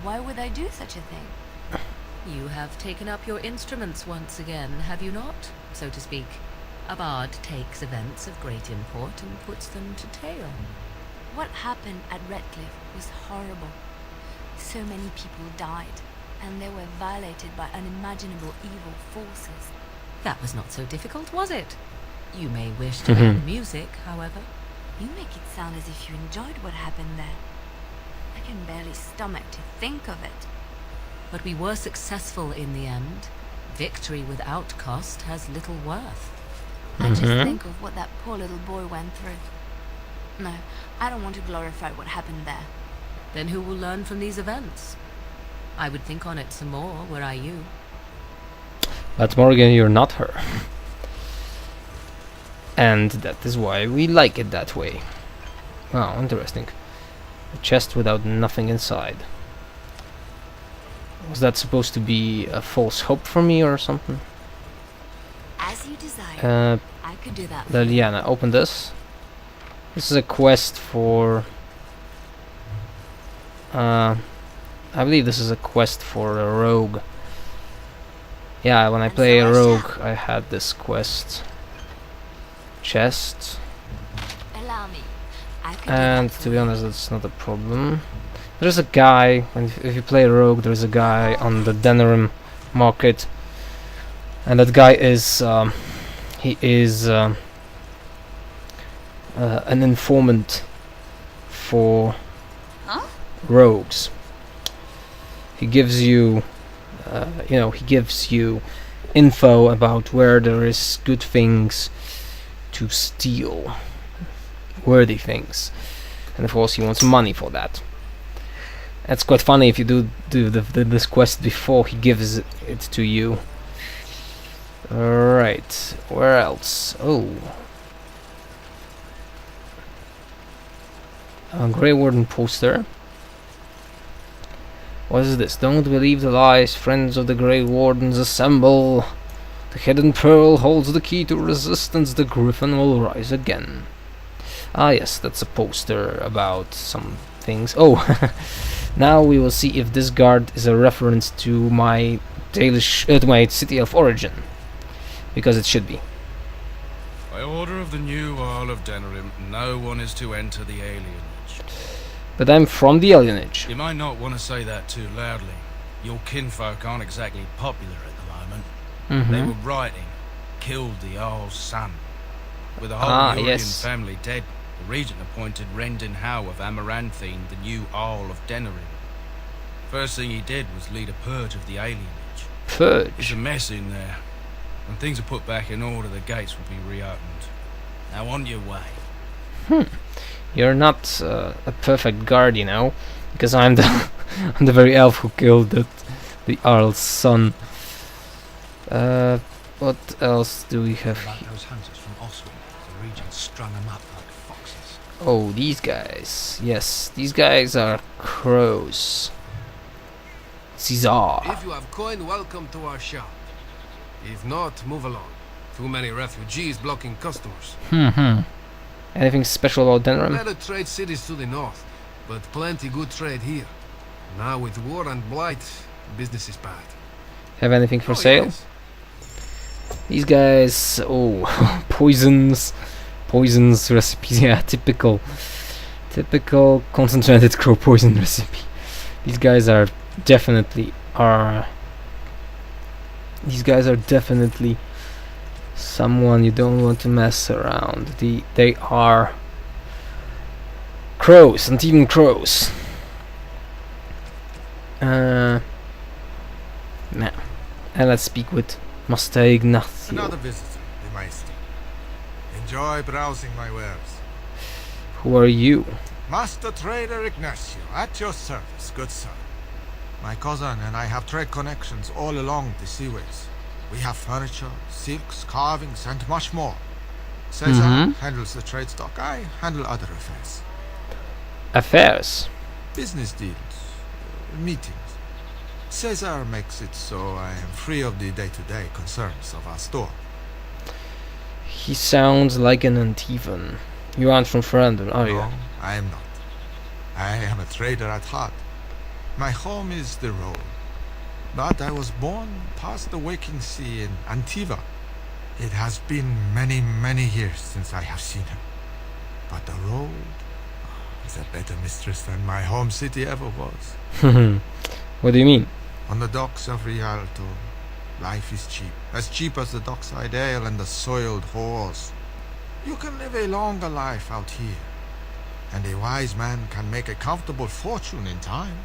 Why would I do such a thing? You have taken up your instruments once again, have you not, so to speak? A bard takes events of great import and puts them to tale. What happened at Redcliffe was horrible. So many people died, and they were violated by unimaginable evil forces. That was not so difficult, was it? You may wish to learn music, however. You make it sound as if you enjoyed what happened there. I can barely stomach to think of it. But we were successful in the end. Victory without cost has little worth. I just think of what that poor little boy went through. No, I don't want to glorify what happened there. Then who will learn from these events? I would think on it some more, were I you. But Morgan, you're not her. And that is why we like it that way. Wow, interesting. A chest without nothing inside. Was that supposed to be a false hope for me or something? As you desire. I could do that. Liliana, open this. This is a quest for... I believe this is a quest for a rogue. Yeah, when I play a rogue, I had this quest. Chest. Allow me. And to be honest, that's not a problem. There's a guy, if you play a rogue, there's a guy on the Denerim market. And that guy is, he is an informant for rogues. He gives you, he gives you info about where there is good things to steal, worthy things, and of course he wants money for that. That's quite funny if you do this quest before he gives it to you. Alright, where else? Oh, a Grey Warden poster. What is this? Don't believe the lies, friends of the Grey Wardens assemble. The hidden pearl holds the key to resistance, the griffin will rise again. Ah yes, that's a poster about some things. Oh, now we will see if this guard is a reference to my to my city of origin. Because it should be. By order of the new Earl of Denerim, no one is to enter the alienage. But I'm from the alienage. You might not want to say that too loudly. Your kinfolk aren't exactly popular at the moment. They were writing, killed the Earl's son. With the whole Urian family dead, the regent appointed Rendon Howe of Amaranthine the new Earl of Denerim. First thing he did was lead a purge of the alienage. Purge? It's a mess in there. When things are put back in order, the gates will be reopened. Now on your way. You're not a perfect guard, you know, because I'm the I'm the very elf who killed the Earl's son. What else do we have here? Those hunters from Oswald, the regent strung them up like foxes. Oh, these guys. Yes, these guys are crows. Caesar. If you have coin, welcome to our shop. If not, move along. Too many refugees blocking customers. Anything special about Denerim? Better trade cities to the north, but plenty good trade here. Now with war and blight, business is bad. Have anything for sale? Yes. These guys, oh, poisons recipes. Yeah, typical concentrated crow poison recipe. These guys are definitely someone you don't want to mess around. They are crows, and even crows. Nah. And let's speak with Master Ignacio. Another visitor, the Maester. Enjoy browsing my wares. Who are you? Master Trader Ignacio, at your service, good sir. My cousin and I have trade connections all along the seaways. We have furniture, silks, carvings, and much more. Caesar handles the trade stock. I handle other affairs. Affairs? Business deals, meetings. Caesar makes it so I am free of the day-to-day concerns of our store. He sounds like an Antivan. You aren't from Ferelden, are you? No, I am not. I am a trader at heart. My home is the road. But I was born past the waking sea in Antiva. It has been many, many years since I have seen her. But the road is a better mistress than my home city ever was. What do you mean? On the docks of Rialto, life is cheap. As cheap as the dockside ale and the soiled whores. You can live a longer life out here. And a wise man can make a comfortable fortune in time.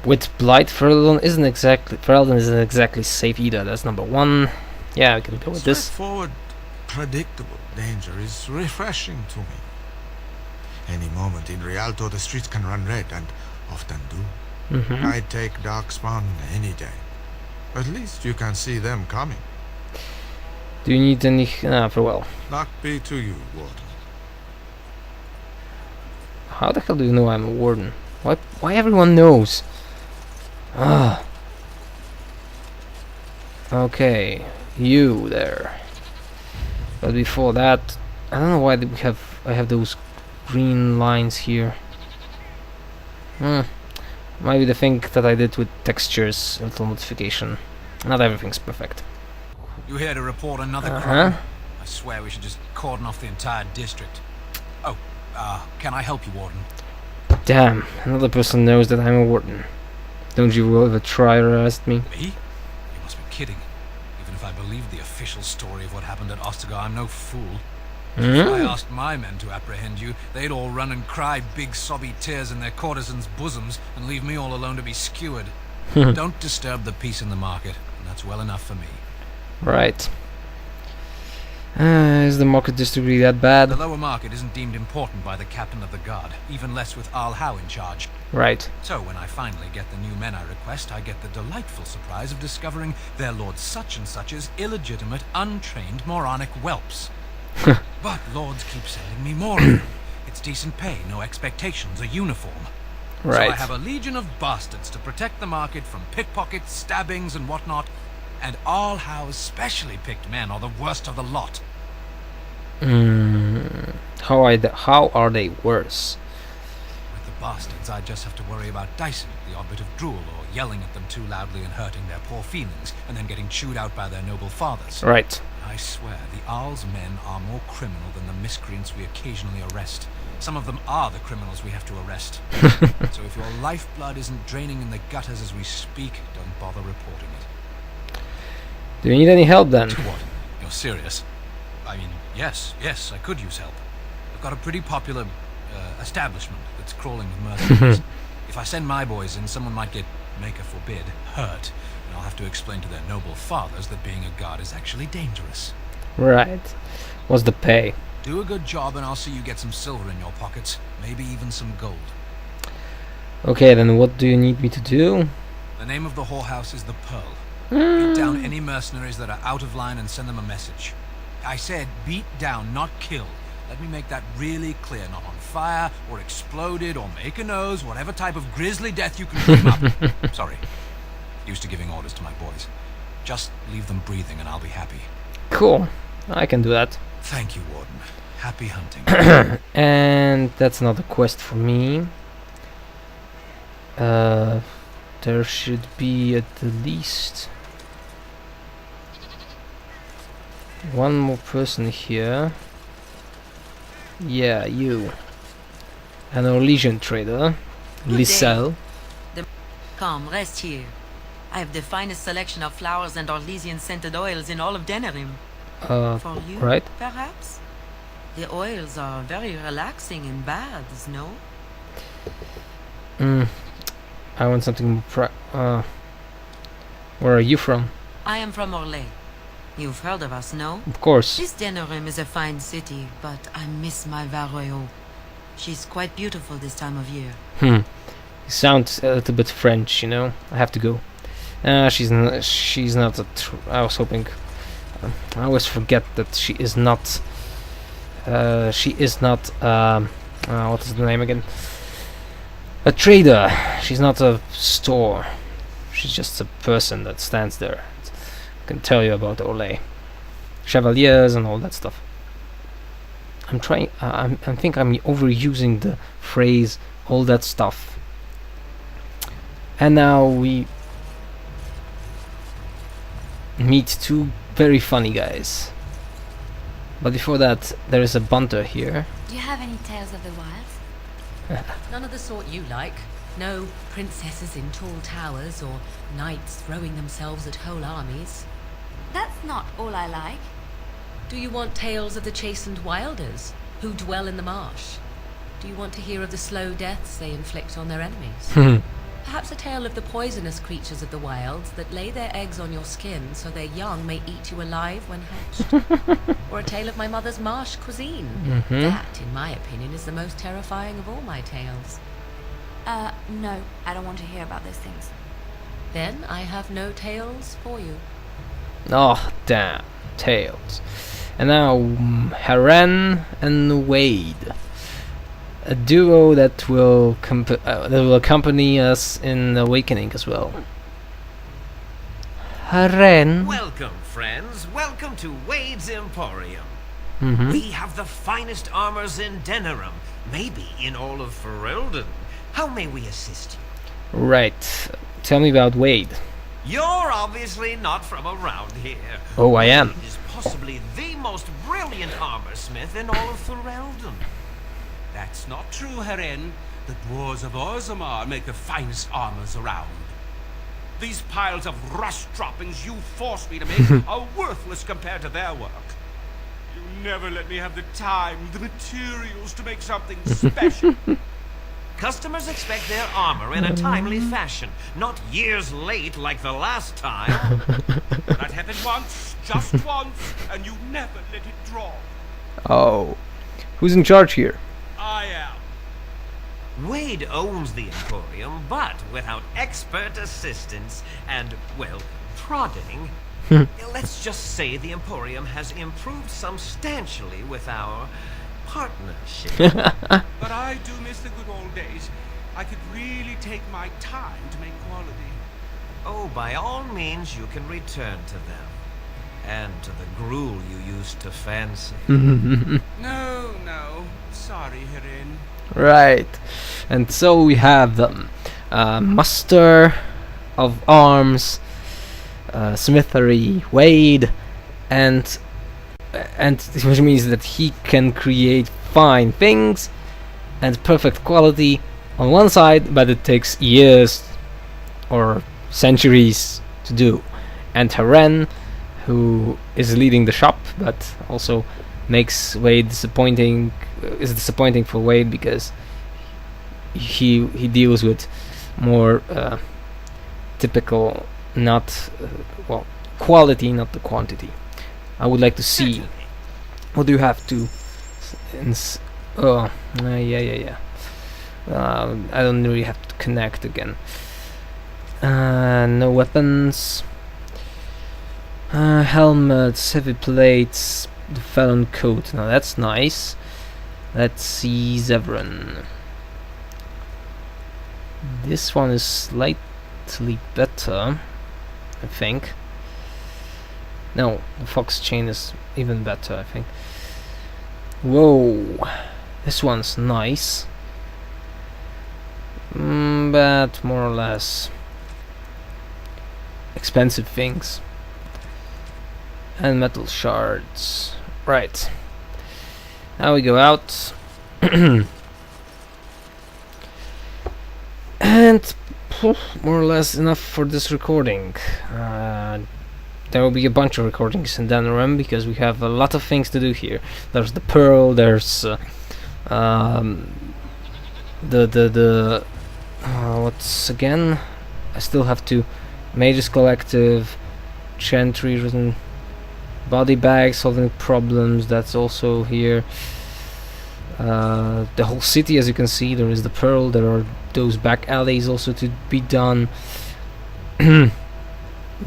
With Blight, Ferelden isn't exactly safe either. That's number one. Yeah, we can go with this. Straightforward, predictable danger is refreshing to me. Any moment in Rialto, the streets can run red, and often do. I'd take Darkspawn any day. At least you can see them coming. Do you need any... farewell. Luck be to you, Warden. How the hell do you know I'm a Warden? Why everyone knows? Ah. Okay, you there. But before that, I don't know why I have those green lines here. Maybe the thing that I did with textures, little modification. Not everything's perfect. You here to report another crime? I swear we should just cordon off the entire district. Oh, can I help you, Warden? Damn, another person knows that I'm a Warden. Don't you ever try to arrest me? Me? You must be kidding. Even if I believed the official story of what happened at Ostagar, I'm no fool. If I asked my men to apprehend you, they'd all run and cry big sobby tears in their courtesans' bosoms and leave me all alone to be skewered. Don't disturb the peace in the market, and that's well enough for me. Right. Is the market district really that bad? The lower market isn't deemed important by the captain of the guard, even less with Al Howe in charge. Right. So when I finally get the new men I request, I get the delightful surprise of discovering their Lord Such-and-Such's illegitimate, untrained, moronic whelps. But lords keep sending me more of them. It's decent pay, no expectations, a uniform. Right. So I have a legion of bastards to protect the market from pickpockets, stabbings, and whatnot. And Al Howe's specially picked men are the worst of the lot. How are they worse? With the bastards, I just have to worry about dicing the odd bit of drool or yelling at them too loudly and hurting their poor feelings, and then getting chewed out by their noble fathers. Right. I swear, the Arl's men are more criminal than the miscreants we occasionally arrest. Some of them are the criminals we have to arrest. So if your lifeblood isn't draining in the gutters as we speak, don't bother reporting it. Do you need any help then? What? You're serious? I mean, yes, I could use help. I've got a pretty popular establishment that's crawling with mercenaries. If I send my boys in, someone might get, maker forbid, hurt. And I'll have to explain to their noble fathers that being a guard is actually dangerous. Right. What's the pay? Do a good job and I'll see you get some silver in your pockets. Maybe even some gold. Okay, then what do you need me to do? The name of the whorehouse is the Pearl. Beat down any mercenaries that are out of line and send them a message. I said beat down, not kill. Let me make that really clear. Not on fire, or exploded, or make a nose, whatever type of grisly death you can dream up. Sorry. Used to giving orders to my boys. Just leave them breathing and I'll be happy. Cool. I can do that. Thank you, Warden. Happy hunting. And that's another quest for me. There should be at the least one more person here. Yeah, you. An Orlesian trader. Lissel. Come, rest here. I have the finest selection of flowers and Orlesian scented oils in all of Denerim. For you, right? Perhaps? The oils are very relaxing in baths, no? I want something where are you from? I am from Orlais. You've heard of us, no? Of course. This Denerim is a fine city, but I miss my Varoyo. She's quite beautiful this time of year. You sound a little bit French, you know. I have to go. She's not I was hoping. I always forget that she is not. What is the name again? A trader. She's not a store. She's just a person that stands there. I can tell you about Orlais, Chevaliers and all that stuff. I'm trying. I think I'm overusing the phrase "all that stuff." And now we meet two very funny guys. But before that, there is a bunter here. Do you have any tales of the wilds? None of the sort you like. No princesses in tall towers or knights throwing themselves at whole armies. That's not all I like. Do you want tales of the chastened wilders who dwell in the marsh? Do you want to hear of the slow deaths they inflict on their enemies? Perhaps a tale of the poisonous creatures of the wilds that lay their eggs on your skin so their young may eat you alive when hatched? Or a tale of my mother's marsh cuisine? That, in my opinion, is the most terrifying of all my tales. No, I don't want to hear about those things. Then I have no tales for you. Oh, damn. Tales. And now, Haren and Wade. A duo that will accompany us in Awakening as well. Haren. Welcome, friends. Welcome to Wade's Emporium. We have the finest armors in Denerim, maybe in all of Ferelden. How may we assist you? Right. Tell me about Wade. You're obviously not from around here. Oh, I am. Wade is possibly the most brilliant armorsmith in all of Ferelden. That's not true, Haren. The dwarves of Orzammar make the finest armors around. These piles of rust droppings you force me to make are worthless compared to their work. You never let me have the time, the materials to make something special. Customers expect their armor in a timely fashion, not years late like the last time. That happened once, just once, and you never let it drop. Oh. Who's in charge here? I am. Wade owns the Emporium, but without expert assistance and, well, prodding, let's just say the Emporium has improved substantially with our partnership. But I do miss the good old days. I could really take my time to make quality. Oh, by all means, you can return to them. And to the gruel you used to fancy. No. Sorry, Haren. Right. And so we have them. Master of Arms, Smithery, Wade, and which means that he can create fine things and perfect quality on one side, but it takes years or centuries to do. And Haren, who is leading the shop, but also makes Wade disappointing, is disappointing for Wade because he deals with more typical, not quality, not the quantity. I would like to see what do you have to. Yeah. I don't really have to connect again. No weapons. Helmets, heavy plates, the Felon coat. Now that's nice. Let's see Zevran. This one is slightly better, I think. No, the fox chain is even better, I think. Whoa, this one's nice. But more or less expensive things. And metal shards. Right. Now we go out. And more or less enough for this recording. There will be a bunch of recordings in Denerim because we have a lot of things to do here. There's the Pearl, there's what's again? I still have to Mages Collective, Chantry written, body bag, solving problems, that's also here. The whole city, as you can see, there is the Pearl, there are those back alleys also to be done.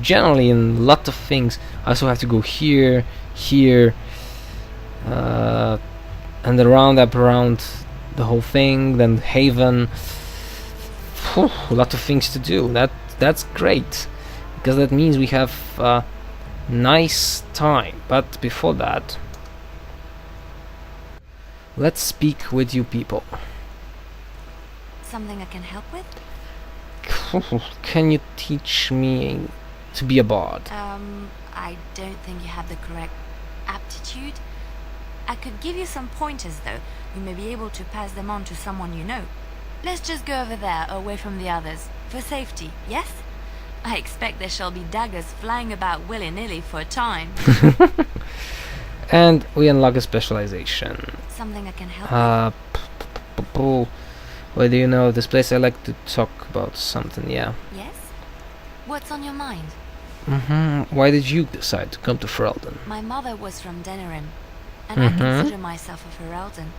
Generally in a lot of things. I also have to go here, and around the whole thing, then Haven. Whew, a lot of things to do. That's great, because that means we have nice time. But before that, let's speak with you people. Something I can help with? Can you teach me to be a bard? I don't think you have the correct aptitude. I could give you some pointers, though. You may be able to pass them on to someone you know. Let's just go over there, away from the others. For safety, yes? I expect there shall be daggers flying about willy-nilly for a time. And we unlock a specialization. Something I can help with? Well, do you know this place? I like to talk about something, yeah. Yes? What's on your mind? Why did you decide to come to Ferelden? My mother was from Denerim, and I consider myself a Ferelden.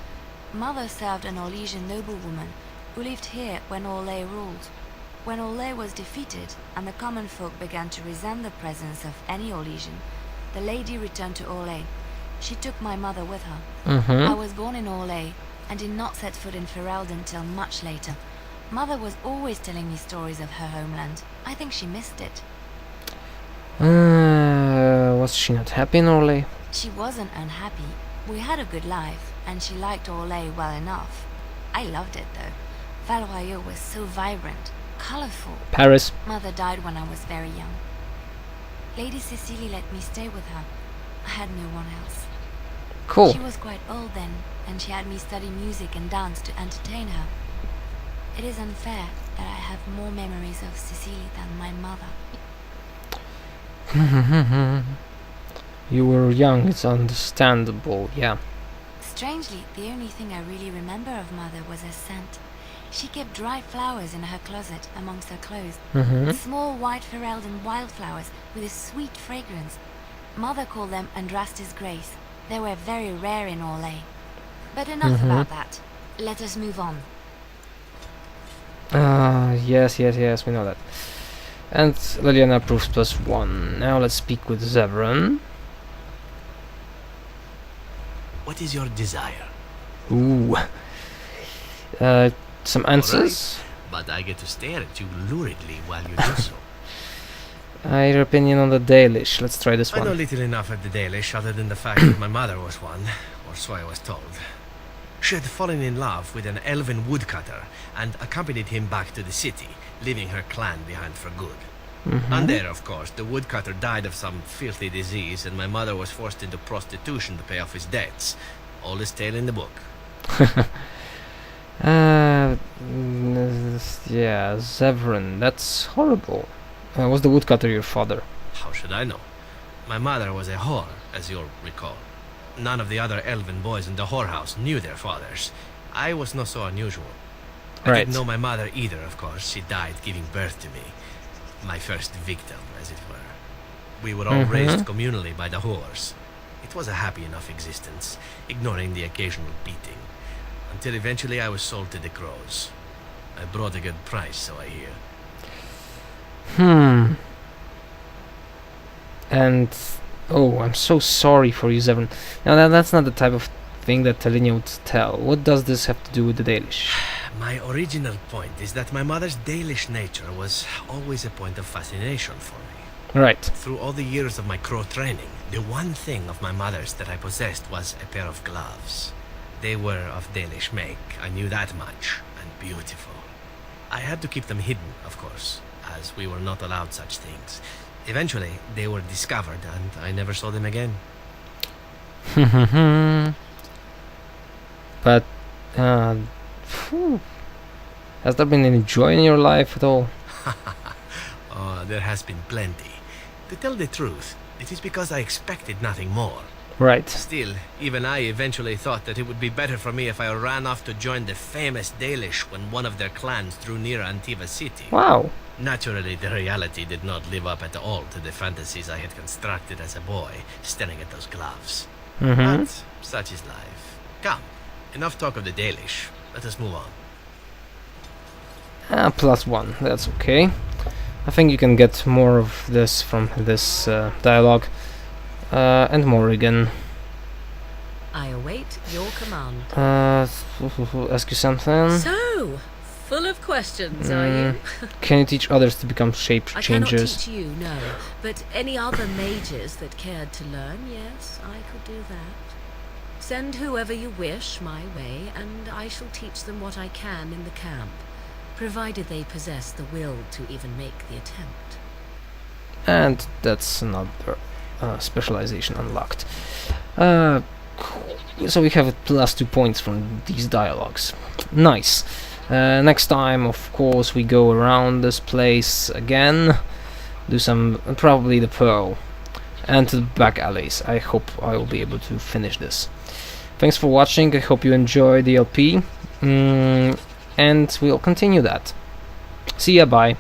Mother served an Orlesian noblewoman who lived here when Orlais ruled. When Orlais was defeated and the common folk began to resent the presence of any Orlesian, the lady returned to Orlais. She took my mother with her. I was born in Orlais and did not set foot in Ferelden till much later. Mother was always telling me stories of her homeland. I think she missed it. Was she not happy in Orlais? She wasn't unhappy. We had a good life, and she liked Orlais well enough. I loved it, though. Valroyaux was so vibrant, colorful. Paris. Mother died when I was very young. Lady Cecily let me stay with her. I had no one else. Cool. She was quite old then, and she had me study music and dance to entertain her. It is unfair that I have more memories of Cecily than my mother. You were young, it's understandable, yeah. Strangely, the only thing I really remember of Mother was her scent. She kept dry flowers in her closet amongst her clothes. Small white Ferelden wildflowers with a sweet fragrance. Mother called them Andrastis Grace. They were very rare in Orlais. But enough about that. Let us move on. Yes, we know that. And Liliana approves +1. Now let's speak with Zevran. What is your desire? Ooh. Some answers? Right, but I get to stare at you luridly while you do so. Your opinion on the Dalish. Let's try this one. I know little enough of the Dalish other than the fact that my mother was one, or so I was told. She had fallen in love with an elven woodcutter and accompanied him back to the city, leaving her clan behind for good. And there, of course, the woodcutter died of some filthy disease, and my mother was forced into prostitution to pay off his debts. Oldest tale in the book. Yeah, Zevran, that's horrible. Was the woodcutter your father? How should I know? My mother was a whore, as you'll recall. None of the other elven boys in the whorehouse knew their fathers. I was not so unusual. I didn't know my mother either, of course. She died giving birth to me. My first victim, as it were. We were all raised communally by the whores. It was a happy enough existence, ignoring the occasional beating. Until eventually I was sold to the crows. I brought a good price, so I hear. And... oh, I'm so sorry for you, Zevran. Now, that's not the type of thing that Talinia would tell. What does this have to do with the Dalish? My original point is that my mother's Dalish nature was always a point of fascination for me. Right. Through all the years of my crow training, the one thing of my mother's that I possessed was a pair of gloves. They were of Dalish make, I knew that much, and beautiful. I had to keep them hidden, of course, as we were not allowed such things. Eventually, they were discovered, and I never saw them again. But, has there been any joy in your life at all? Oh, there has been plenty. To tell the truth, it is because I expected nothing more. Right. Still, even I eventually thought that it would be better for me if I ran off to join the famous Dalish when one of their clans drew near Antiva city. Wow. Naturally, the reality did not live up at all to the fantasies I had constructed as a boy, staring at those gloves. But such is life. Come, enough talk of the Dalish. Let us move on. +1. That's okay. I think you can get more of this from this dialogue. And Morrigan. I await your command. Ask you something? So, full of questions, are you? Can you teach others to become shape I changers? cannot teach you, no. But any other mages that cared to learn, yes, I could do that. Send whoever you wish my way, and I shall teach them what I can in the camp. Provided they possess the will to even make the attempt. And that's another specialization unlocked. So we have +2 points from these dialogues. Nice. Next time, of course, we go around this place again, do some, probably the Pearl, and to the back alleys. I hope I will be able to finish this. Thanks for watching, I hope you enjoyed the LP, and we'll continue that. See ya, bye.